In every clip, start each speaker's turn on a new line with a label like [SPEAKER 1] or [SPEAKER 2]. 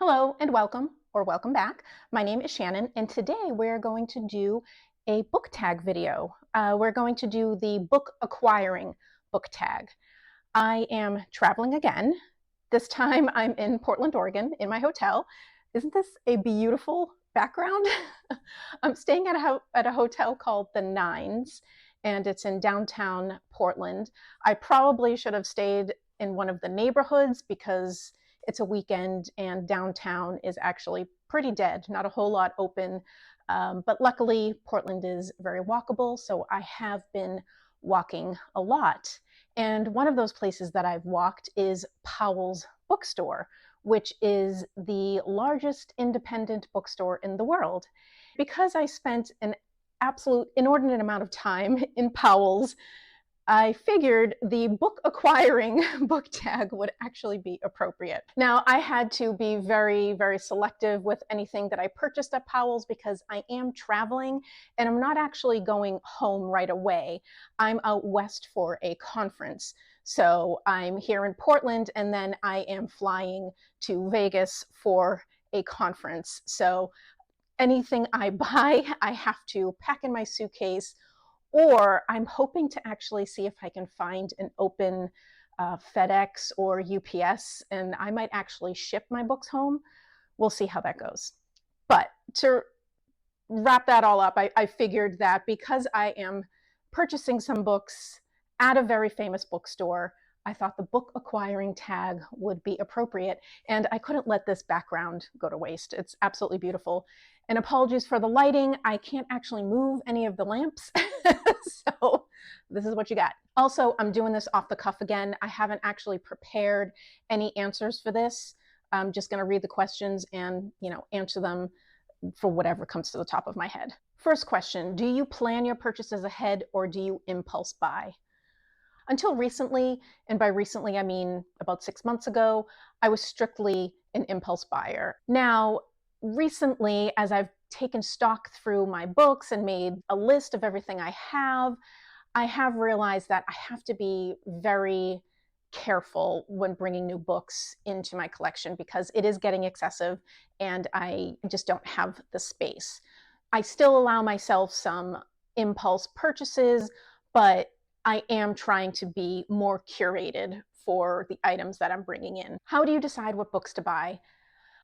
[SPEAKER 1] Hello and welcome, or welcome back. My name is Shannon, and today we're going to do a book tag video. We're going to do the book acquiring book tag. I am traveling again. This time I'm in Portland, Oregon, in my hotel. Isn't this a beautiful background? I'm staying at a hotel called the Nines, and it's in downtown Portland. I probably should have stayed in one of the neighborhoods because it's a weekend and downtown is actually pretty dead, not a whole lot open. But luckily, Portland is very walkable, so I have been walking a lot. And one of those places that I've walked is Powell's bookstore, which is the largest independent bookstore in the world. Because I spent an absolute inordinate amount of time in Powell's, I figured the book acquiring book tag would actually be appropriate. Now, I had to be very, very selective with anything that I purchased at Powell's because I am traveling and I'm not actually going home right away. I'm out west for a conference. So I'm here in Portland and then I am flying to Vegas for a conference. So anything I buy, I have to pack in my suitcase, or I'm hoping to actually see if I can find an open FedEx or UPS, and I might actually ship my books home. We'll see how that goes. But to wrap that all up, I figured that because I am purchasing some books at a very famous bookstore, I thought the book acquiring tag would be appropriate, and I couldn't let this background go to waste. It's absolutely beautiful. And apologies for the lighting. I can't actually move any of the lamps. So this is what you got. Also, I'm doing this off the cuff again. I haven't actually prepared any answers for this. I'm just going to read the questions and, answer them for whatever comes to the top of my head. First question, do you plan your purchases ahead or do you impulse buy? Until recently, and by recently I mean about 6 months ago, I was strictly an impulse buyer. Now, recently, as I've taken stock through my books and made a list of everything I have realized that I have to be very careful when bringing new books into my collection because it is getting excessive and I just don't have the space. I still allow myself some impulse purchases, but I am trying to be more curated for the items that I'm bringing in. How do you decide what books to buy?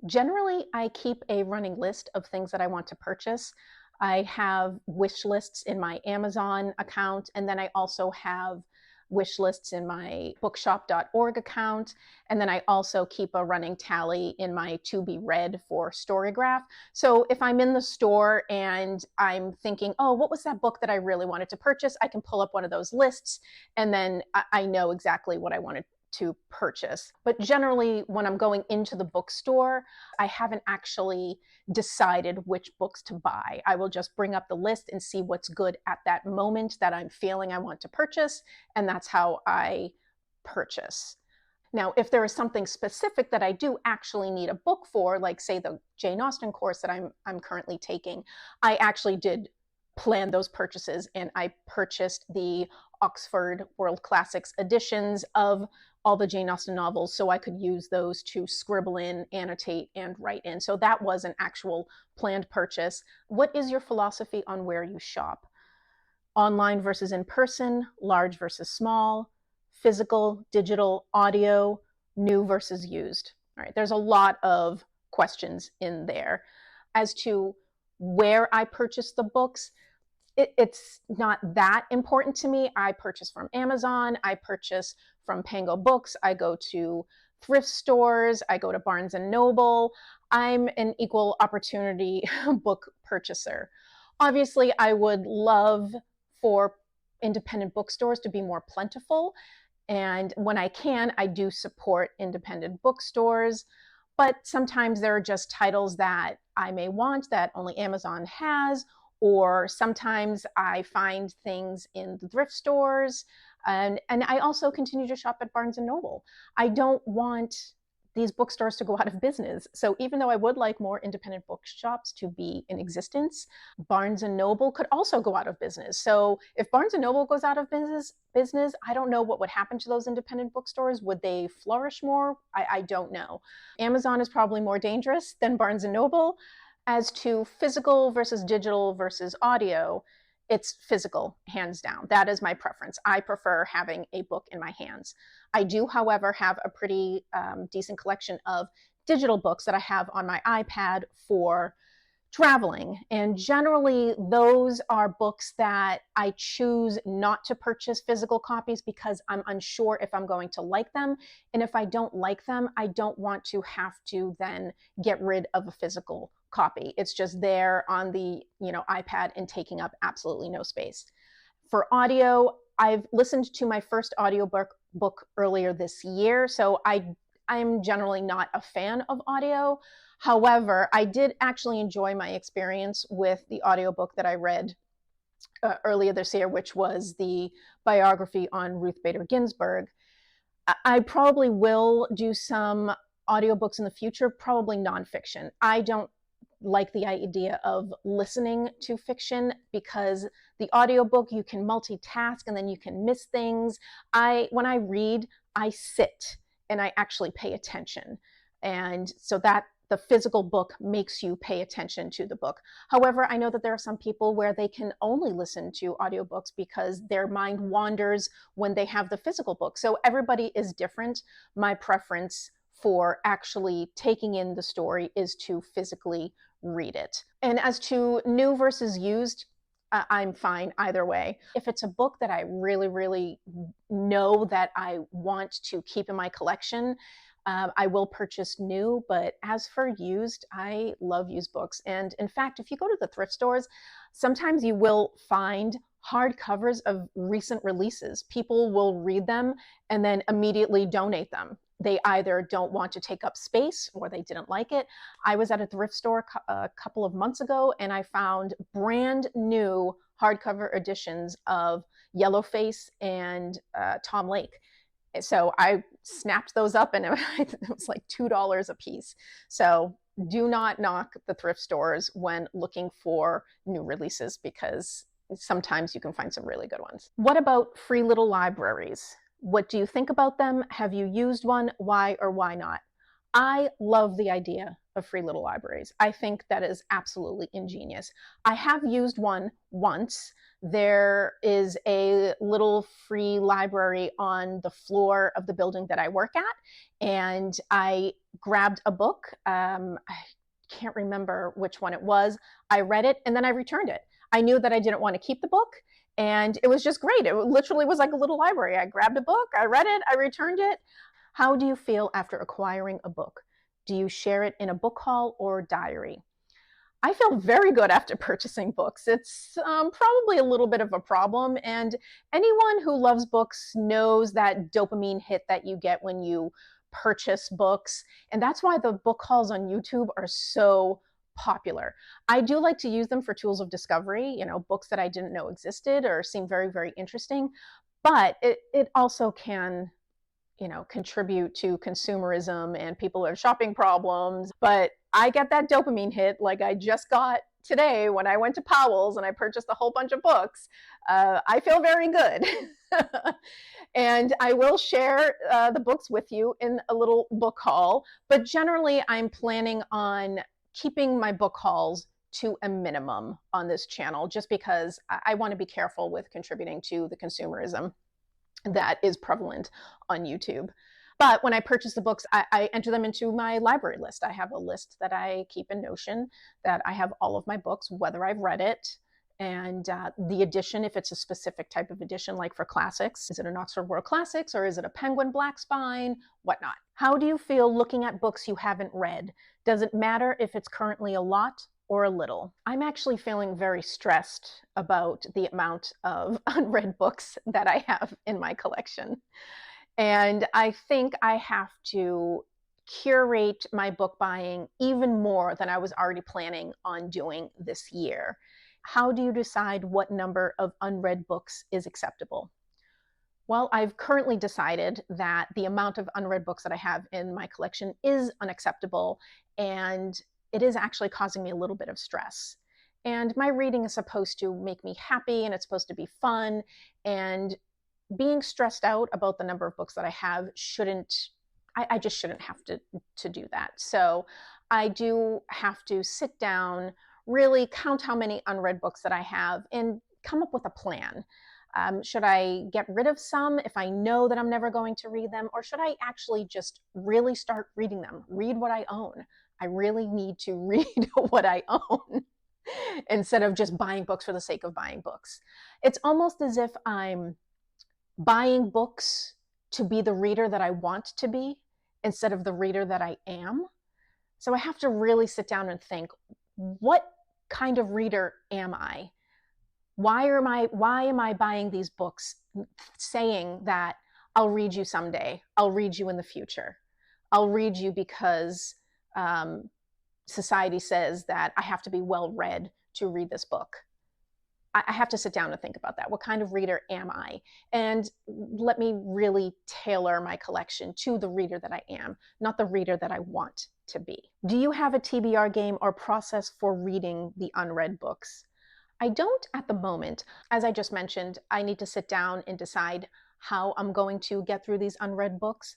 [SPEAKER 1] Generally, I keep a running list of things that I want to purchase. I have wish lists in my Amazon account, and then I also have wish lists in my bookshop.org account, and then I also keep a running tally in my to be read for Storygraph. So if I'm in the store and I'm thinking, oh, what was that book that I really wanted to purchase? I can pull up one of those lists, and then I know exactly what I wanted to purchase. But generally, when I'm going into the bookstore, I haven't actually decided which books to buy. I will just bring up the list and see what's good at that moment that I'm feeling I want to purchase, and that's how I purchase. Now, if there is something specific that I do actually need a book for, like say the Jane Austen course that I'm currently taking, I actually did plan those purchases and I purchased the Oxford World Classics editions of all the Jane Austen novels so I could use those to scribble in, annotate, and write in. So that was an actual planned purchase. What is your philosophy on where you shop? Online versus in person, large versus small, physical, digital, audio, new versus used. All right, there's a lot of questions in there. As to where I purchase the books, it's not that important to me. I purchase from Amazon, I purchase from Pango Books, I go to thrift stores, I go to Barnes and Noble. I'm an equal opportunity book purchaser. Obviously, I would love for independent bookstores to be more plentiful. And when I can, I do support independent bookstores. But sometimes there are just titles that I may want that only Amazon has, or sometimes I find things in the thrift stores. And I also continue to shop at Barnes and Noble. I don't want these bookstores to go out of business. So even though I would like more independent bookshops to be in existence, Barnes and Noble could also go out of business. So if Barnes and Noble goes out of business, I don't know what would happen to those independent bookstores. Would they flourish more? I don't know. Amazon is probably more dangerous than Barnes and Noble. As to physical versus digital versus audio, it's physical, hands down. That is my preference. I prefer having a book in my hands. I do, however, have a pretty decent collection of digital books that I have on my iPad for traveling. And generally, those are books that I choose not to purchase physical copies because I'm unsure if I'm going to like them. And if I don't like them, I don't want to have to then get rid of a physical copy. It's just there on the iPad and taking up absolutely no space. For audio, I've listened to my first audiobook earlier this year, so I'm generally not a fan of audio. However, I did actually enjoy my experience with the audiobook that I read earlier this year, which was the biography on Ruth Bader Ginsburg. I probably will do some audiobooks in the future, probably nonfiction. I don't like the idea of listening to fiction because the audiobook, you can multitask and then you can miss things. When I read, I sit and I actually pay attention. And so that the physical book makes you pay attention to the book. However, I know that there are some people where they can only listen to audiobooks because their mind wanders when they have the physical book. So everybody is different. My preference for actually taking in the story is to physically read it. And as to new versus used, I'm fine either way. If it's a book that I really, really know that I want to keep in my collection, I will purchase new, but as for used, I love used books. And in fact, if you go to the thrift stores, sometimes you will find hardcovers of recent releases. People will read them and then immediately donate them. They either don't want to take up space or they didn't like it. I was at a thrift store a couple of months ago and I found brand new hardcover editions of Yellowface and Tom Lake. So I snapped those up and it was like $2 a piece. So do not knock the thrift stores when looking for new releases because sometimes you can find some really good ones. What about free little libraries? What do you think about them? Have you used one? Why or why not? I love the idea of free little libraries. I think that is absolutely ingenious. I have used one once. There is a little free library on the floor of the building that I work at, and I grabbed a book. I can't remember which one it was. I read it and then I returned it. I knew that I didn't want to keep the book, and it was just great. It literally was like a little library. I grabbed a book, I read it, I returned it. How do you feel after acquiring a book? Do you share it in a book haul or diary? I feel very good after purchasing books. It's probably a little bit of a problem, and anyone who loves books knows that dopamine hit that you get when you purchase books, and that's why the book hauls on YouTube are so popular. I do like to use them for tools of discovery, books that I didn't know existed or seem very, very interesting, but it also can contribute to consumerism and people are shopping problems. But I get that dopamine hit like I just got today when I went to Powell's and I purchased a whole bunch of books. I feel very good. And I will share the books with you in a little book haul. But generally, I'm planning on keeping my book hauls to a minimum on this channel just because I want to be careful with contributing to the consumerism that is prevalent on YouTube. But when I purchase the books, I enter them into my library list. I have a list that I keep in Notion that I have all of my books, whether I've read it, and the edition, if it's a specific type of edition, like for classics. Is it an Oxford World Classics or is it a Penguin Black Spine? Whatnot. How do you feel looking at books you haven't read? Does it matter if it's currently a lot or a little? I'm actually feeling very stressed about the amount of unread books that I have in my collection. And I think I have to curate my book buying even more than I was already planning on doing this year. How do you decide what number of unread books is acceptable? Well, I've currently decided that the amount of unread books that I have in my collection is unacceptable, and it is actually causing me a little bit of stress. And my reading is supposed to make me happy, and it's supposed to be fun, and being stressed out about the number of books that I have shouldn't, I just shouldn't have to do that. So I do have to sit down, really count how many unread books that I have, and come up with a plan. Should I get rid of some if I know that I'm never going to read them? Or should I actually just really start reading them, read what I own? I really need to read what I own instead of just buying books for the sake of buying books. It's almost as if I'm buying books to be the reader that I want to be instead of the reader that I am. So I have to really sit down and think, what kind of reader am I? Why am I buying these books saying that I'll read you someday, I'll read you in the future, I'll read you because society says that I have to be well read to read this book? I have to sit down and think about that. What kind of reader am I? And let me really tailor my collection to the reader that I am, not the reader that I want to be. Do you have a TBR game or process for reading the unread books? I don't at the moment. As I just mentioned, I need to sit down and decide how I'm going to get through these unread books.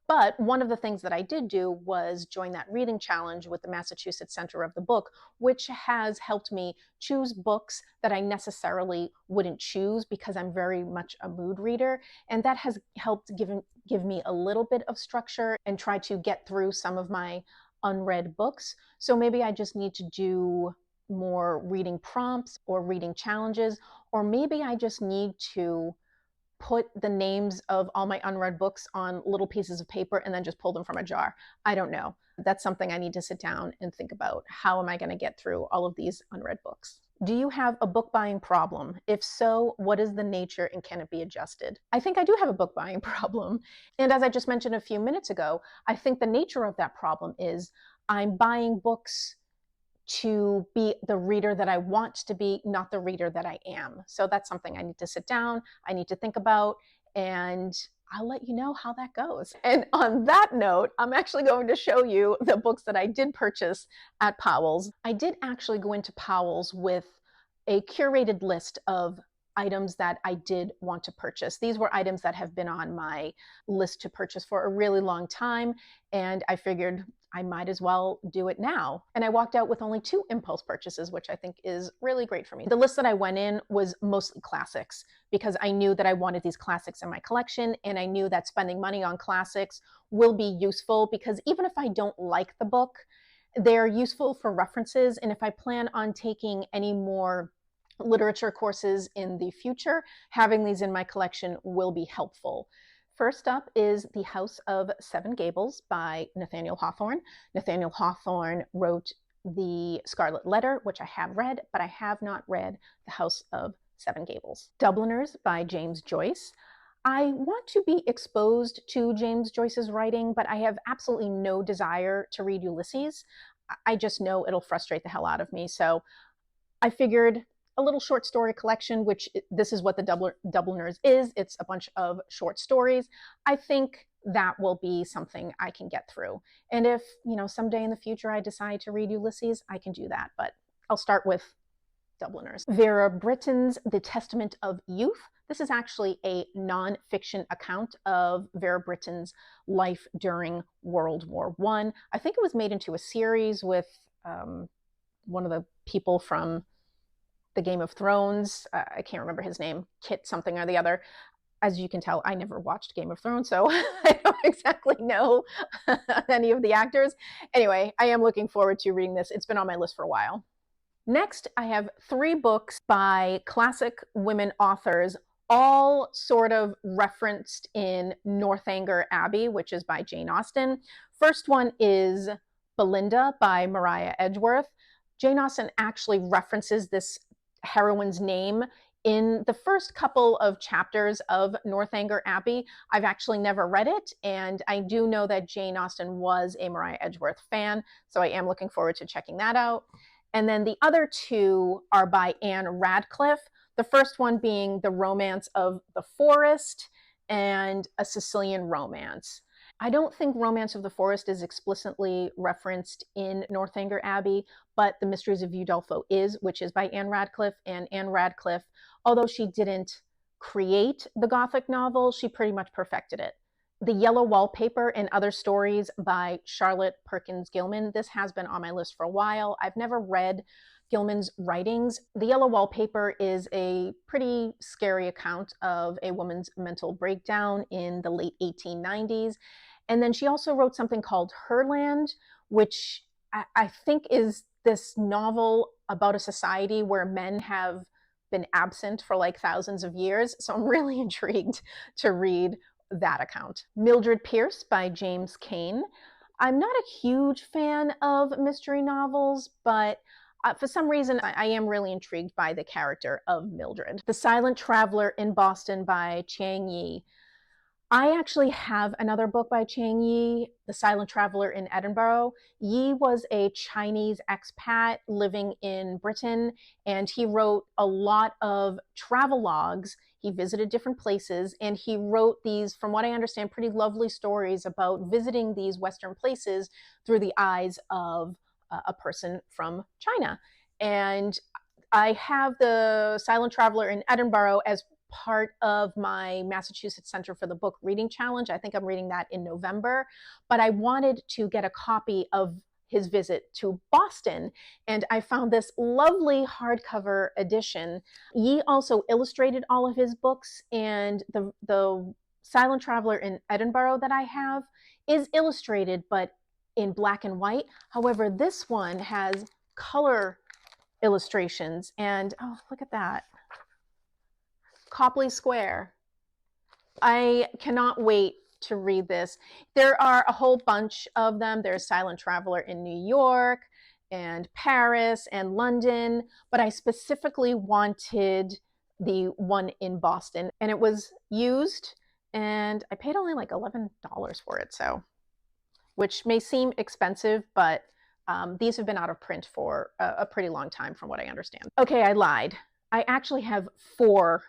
[SPEAKER 1] But one of the things that I did do was join that reading challenge with the Massachusetts Center of the Book, which has helped me choose books that I necessarily wouldn't choose because I'm very much a mood reader. And that has helped give me a little bit of structure and try to get through some of my unread books. So maybe I just need to do more reading prompts or reading challenges, or maybe I just need to put the names of all my unread books on little pieces of paper and then just pull them from a jar. I don't know. That's something I need to sit down and think about. How am I going to get through all of these unread books? Do you have a book buying problem? If so, what is the nature and can it be adjusted? I think I do have a book buying problem. And as I just mentioned a few minutes ago, I think the nature of that problem is I'm buying books to be the reader that I want to be, not the reader that I am. So that's something I need to sit down, I need to think about, and I'll let you know how that goes. And on that note, I'm actually going to show you the books that I did purchase at Powell's. I did actually go into Powell's with a curated list of items that I did want to purchase. These were items that have been on my list to purchase for a really long time, and I figured I might as well do it now. And I walked out with only 2 impulse purchases, which I think is really great for me. The list that I went in was mostly classics because I knew that I wanted these classics in my collection, and I knew that spending money on classics will be useful because even if I don't like the book, they're useful for references. And if I plan on taking any more literature courses in the future, having these in my collection will be helpful. First up is The House of Seven Gables by Nathaniel Hawthorne. Nathaniel Hawthorne wrote The Scarlet Letter, which I have read, but I have not read The House of Seven Gables. Dubliners by James Joyce. I want to be exposed to James Joyce's writing, but I have absolutely no desire to read Ulysses. I just know it'll frustrate the hell out of me. So I figured a little short story collection, which this is what the Dubliners is. It's a bunch of short stories. I think that will be something I can get through. And if, someday in the future I decide to read Ulysses, I can do that. But I'll start with Dubliners. Vera Brittain's The Testament of Youth. This is actually a non-fiction account of Vera Brittain's life during World War I. I think it was made into a series with one of the people from the Game of Thrones. I can't remember his name, Kit something or the other. As you can tell, I never watched Game of Thrones, so I don't exactly know any of the actors. Anyway, I am looking forward to reading this. It's been on my list for a while. Next, I have 3 books by classic women authors, all sort of referenced in Northanger Abbey, which is by Jane Austen. First one is Belinda by Maria Edgeworth. Jane Austen actually references this heroine's name in the first couple of chapters of Northanger Abbey. I've actually never read it, and I do know that Jane Austen was a Maria Edgeworth fan, so I am looking forward to checking that out. And then the other 2 are by Anne Radcliffe, the first one being The Romance of the Forest, and a Sicilian romance. I don't think Romance of the Forest is explicitly referenced in Northanger Abbey, but The Mysteries of Udolpho is, which is by Anne Radcliffe. And Anne Radcliffe, although she didn't create the Gothic novel, she pretty much perfected it. The Yellow Wallpaper and Other Stories by Charlotte Perkins Gilman. This has been on my list for a while. I've never read Gilman's writings. The Yellow Wallpaper is a pretty scary account of a woman's mental breakdown in the late 1890s. And then she also wrote something called Herland, which I think is this novel about a society where men have been absent for like thousands of years. So I'm really intrigued to read that account. Mildred Pierce by James Cain. I'm not a huge fan of mystery novels, but for some reason, I am really intrigued by the character of Mildred. The Silent Traveler in Boston by Chiang. I actually have another book by Chiang, The Silent Traveler in Edinburgh. Yi was a Chinese expat living in Britain, and he wrote a lot of travel logs. He visited different places, and he wrote these, from what I understand, pretty lovely stories about visiting these Western places through the eyes of a person from China. And I have The Silent Traveler in Edinburgh as part of my Massachusetts Center for the Book Reading Challenge. I think I'm reading that in November, but I wanted to get a copy of his visit to Boston, and I found this lovely hardcover edition. Yi also illustrated all of his books, and the Silent Traveler in Edinburgh that I have is illustrated, but in black and white. However, this one has color illustrations, and oh, look at that. Copley Square. I cannot wait to read this. There are a whole bunch of them. There's Silent Traveler in New York and Paris and London, but I specifically wanted the one in Boston, and it was used, and I paid only like $11 for it, so, which may seem expensive, but these have been out of print for a pretty long time from what I understand. Okay, I lied. I actually have 4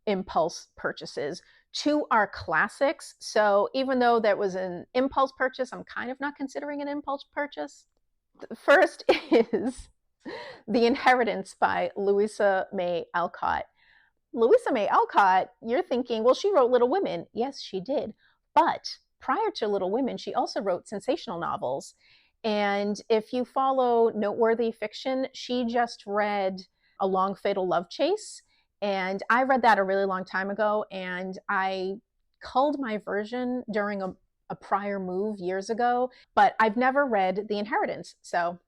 [SPEAKER 1] impulse purchases. 2 are classics, so even though that was an impulse purchase, I'm kind of not considering an impulse purchase. The first is The Inheritance by Louisa May Alcott. Louisa May Alcott, you're thinking, well, she wrote Little Women. Yes, she did. But prior to Little Women, she also wrote sensational novels. And if you follow noteworthy fiction, she just read A Long Fatal Love Chase. And I read that a really long time ago, and I culled my version during a prior move years ago, but I've never read The Inheritance, so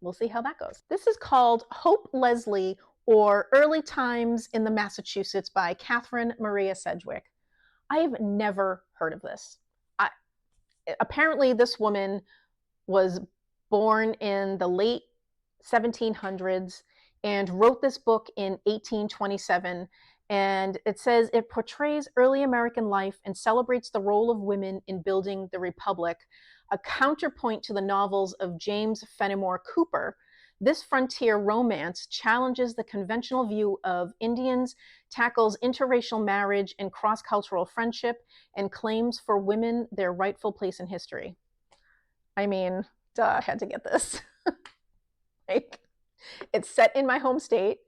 [SPEAKER 1] we'll see how that goes. This is called Hope Leslie, or Early Times in the Massachusetts by Catherine Maria Sedgwick. I have never heard of this. Apparently this woman was born in the late 1700s and wrote this book in 1827. And it says it portrays early American life and celebrates the role of women in building the Republic, a counterpoint to the novels of James Fenimore Cooper. This frontier romance challenges the conventional view of Indians, tackles interracial marriage and cross-cultural friendship, and claims for women their rightful place in history. I mean, duh, I had to get this. Like, it's set in my home state,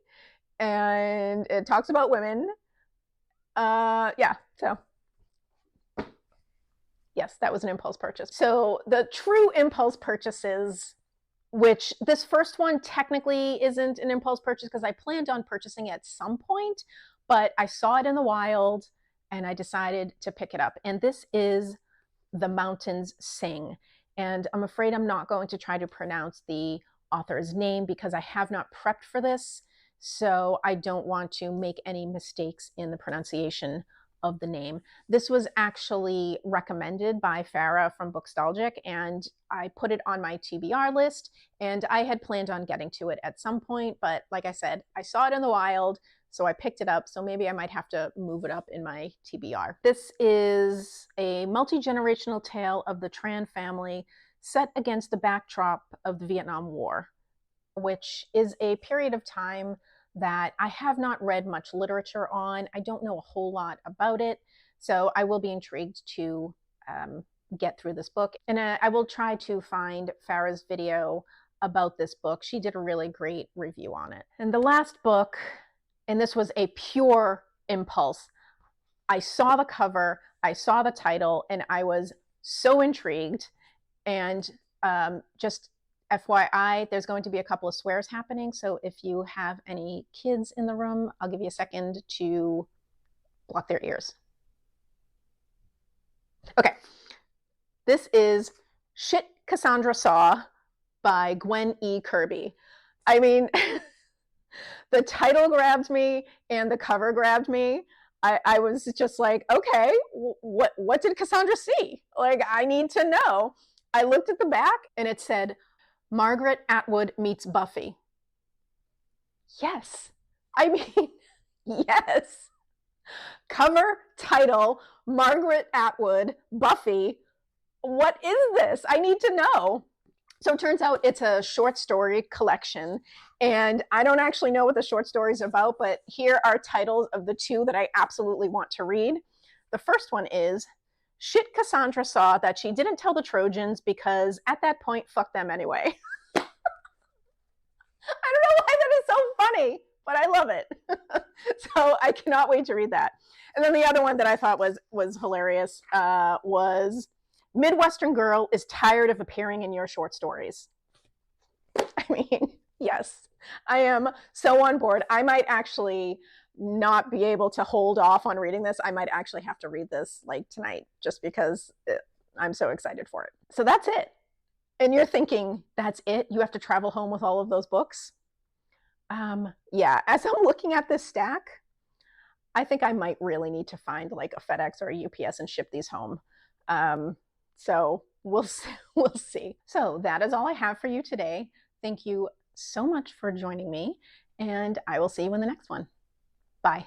[SPEAKER 1] and it talks about women. Yeah, so yes, that was an impulse purchase. So the true impulse purchases, which this first one technically isn't an impulse purchase because I planned on purchasing it at some point, but I saw it in the wild and I decided to pick it up. And this is The Mountains Sing. And I'm afraid I'm not going to try to pronounce the author's name because I have not prepped for this. So I don't want to make any mistakes in the pronunciation of the name. This was actually recommended by Vera from Bookstalgic, and I put it on my TBR list, and I had planned on getting to it at some point, but like I said, I saw it in the wild, so I picked it up, so maybe I might have to move it up in my TBR. This is a multi-generational tale of the Tran family set against the backdrop of the Vietnam War, which is a period of time that I have not read much literature on. I don't know a whole lot about it. So I will be intrigued to get through this book. And I will try to find Farah's video about this book. She did a really great review on it. And the last book, and this was a pure impulse. I saw the cover, I saw the title, and I was so intrigued. And just FYI, there's going to be a couple of swears happening. So if you have any kids in the room, I'll give you a second to block their ears. Okay. This is Shit Cassandra Saw by Gwen E. Kirby. I mean, the title grabbed me and the cover grabbed me. I was just like, okay, what did Cassandra see? Like, I need to know. I looked at the back and it said, Margaret Atwood meets Buffy. Yes. I mean, yes. Cover, title, Margaret Atwood, Buffy. What is this? I need to know. So it turns out it's a short story collection, and I don't actually know what the short story is about, but here are titles of the two that I absolutely want to read. The first one is Shit Cassandra Saw That She Didn't Tell the Trojans Because at that point, fuck them anyway. I don't know why that is so funny, but I love it. So I cannot wait to read that. And then the other one that I thought was hilarious was Midwestern Girl is Tired of Appearing in Your Short Stories. I mean, yes, I am so on board. I might actually not be able to hold off on reading this. I might actually have to read this like tonight just because I'm so excited for it. So that's it. And you're thinking, that's it? You have to travel home with all of those books? Yeah, as I'm looking at this stack, I think I might really need to find like a FedEx or a UPS and ship these home. So we'll see. So that is all I have for you today. Thank you so much for joining me, and I will see you in the next one. Bye.